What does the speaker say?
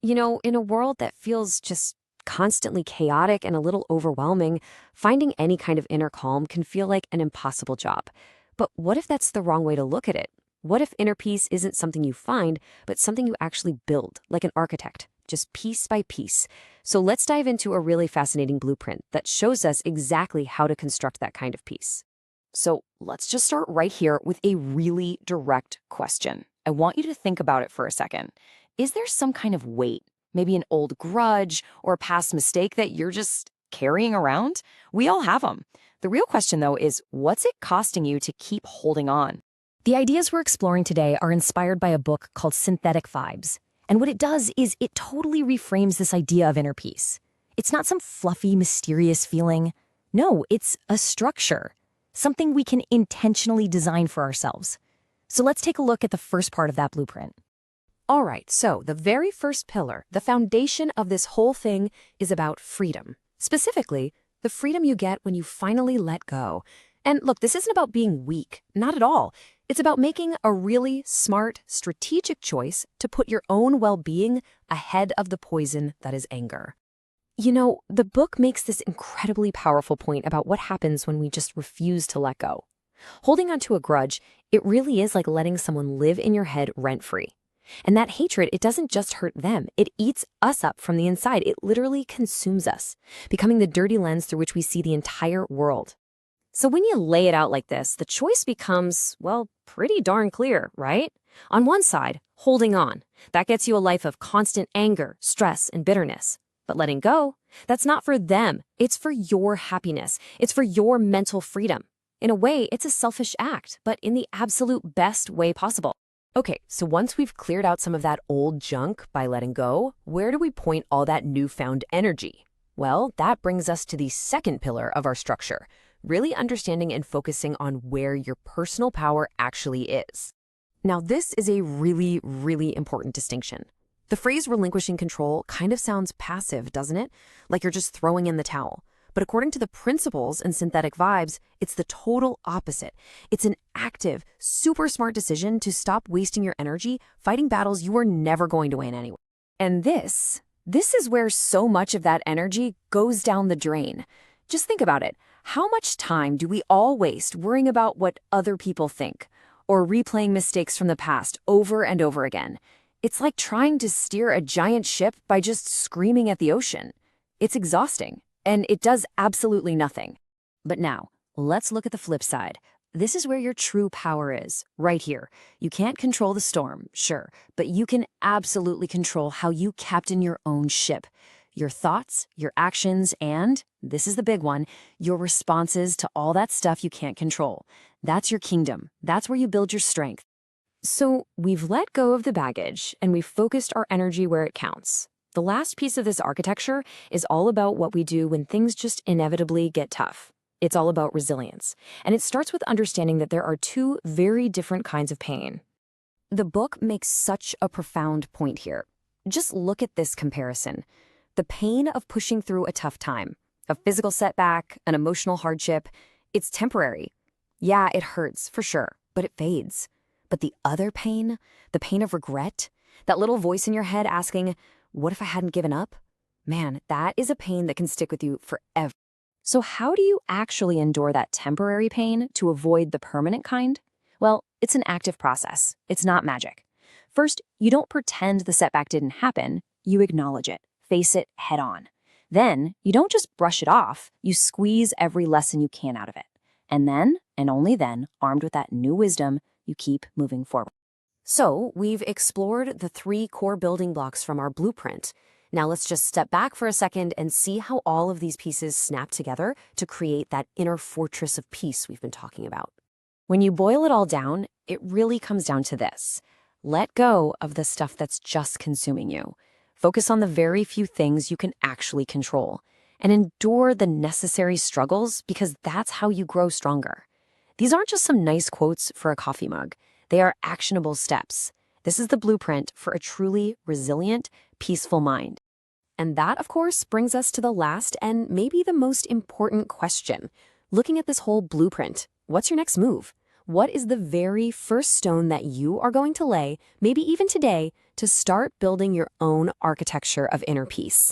In a world that feels just constantly chaotic and a little overwhelming, finding any kind of inner calm can feel like an impossible job. But what if that's the wrong way to look at it? What if inner peace isn't something you find, but something you actually build, like an architect, just piece by piece? So let's dive into a really fascinating blueprint that shows us exactly how to construct that kind of peace. So let's just start right here with a really direct question. I want you to think about it for a second. Is there some kind of weight, maybe an old grudge or a past mistake that you're just carrying around? We all have them. The real question, though, is what's it costing you to keep holding on? The ideas we're exploring today are inspired by a book called Synthetic Vibes. And what it does is it totally reframes this idea of inner peace. It's not some fluffy, mysterious feeling. No, it's a structure, something we can intentionally design for ourselves. So let's take a look at the first part of that blueprint. All right, so the very first pillar, the foundation of this whole thing, is about freedom. Specifically, the freedom you get when you finally let go. And look, this isn't about being weak, not at all. It's about making a really smart, strategic choice to put your own well-being ahead of the poison that is anger. The book makes this incredibly powerful point about what happens when we just refuse to let go. Holding on to a grudge, it really is like letting someone live in your head rent-free. And that hatred, it doesn't just hurt them. It eats us up from the inside. It literally consumes us, becoming the dirty lens through which we see the entire world. So when you lay it out like this, the choice becomes, well, pretty darn clear, right? On one side, holding on. That gets you a life of constant anger, stress, and bitterness. But letting go, that's not for them. It's for your happiness. It's for your mental freedom. In a way, it's a selfish act, but in the absolute best way possible. Okay, so once we've cleared out some of that old junk by letting go, where do we point all that newfound energy? Well, that brings us to the second pillar of our structure, really understanding and focusing on where your personal power actually is. Now, this is a really, really important distinction. The phrase relinquishing control kind of sounds passive, doesn't it? Like you're just throwing in the towel. But according to the principles in Synthetic Vibes, it's the total opposite. It's an active, super smart decision to stop wasting your energy fighting battles you were never going to win anyway. And this is where so much of that energy goes down the drain. Just think about it. How much time do we all waste worrying about what other people think or replaying mistakes from the past over and over again? It's like trying to steer a giant ship by just screaming at the ocean. It's exhausting. And it does absolutely nothing. But now, let's look at the flip side. This is where your true power is, right here. You can't control the storm, sure, but you can absolutely control how you captain your own ship. Your thoughts, your actions, and, this is the big one, your responses to all that stuff you can't control. That's your kingdom. That's where you build your strength. So we've let go of the baggage, and we've focused our energy where it counts. The last piece of this architecture is all about what we do when things just inevitably get tough. It's all about resilience, and it starts with understanding that there are two very different kinds of pain. The book makes such a profound point here. Just look at this comparison. The pain of pushing through a tough time, a physical setback, an emotional hardship, it's temporary. Yeah, it hurts, for sure, but it fades. But the other pain, the pain of regret, that little voice in your head asking, what if I hadn't given up? Man, that is a pain that can stick with you forever. So how do you actually endure that temporary pain to avoid the permanent kind? Well, it's an active process. It's not magic. First, you don't pretend the setback didn't happen. You acknowledge it, face it head on. Then, you don't just brush it off. You squeeze every lesson you can out of it. And then, and only then, armed with that new wisdom, you keep moving forward. So we've explored the three core building blocks from our blueprint. Now let's just step back for a second and see how all of these pieces snap together to create that inner fortress of peace we've been talking about. When you boil it all down, it really comes down to this. Let go of the stuff that's just consuming you. Focus on the very few things you can actually control. And endure the necessary struggles because that's how you grow stronger. These aren't just some nice quotes for a coffee mug. They are actionable steps. This is the blueprint for a truly resilient, peaceful mind. And that, of course, brings us to the last and maybe the most important question. Looking at this whole blueprint, what's your next move? What is the very first stone that you are going to lay, maybe even today, to start building your own architecture of inner peace?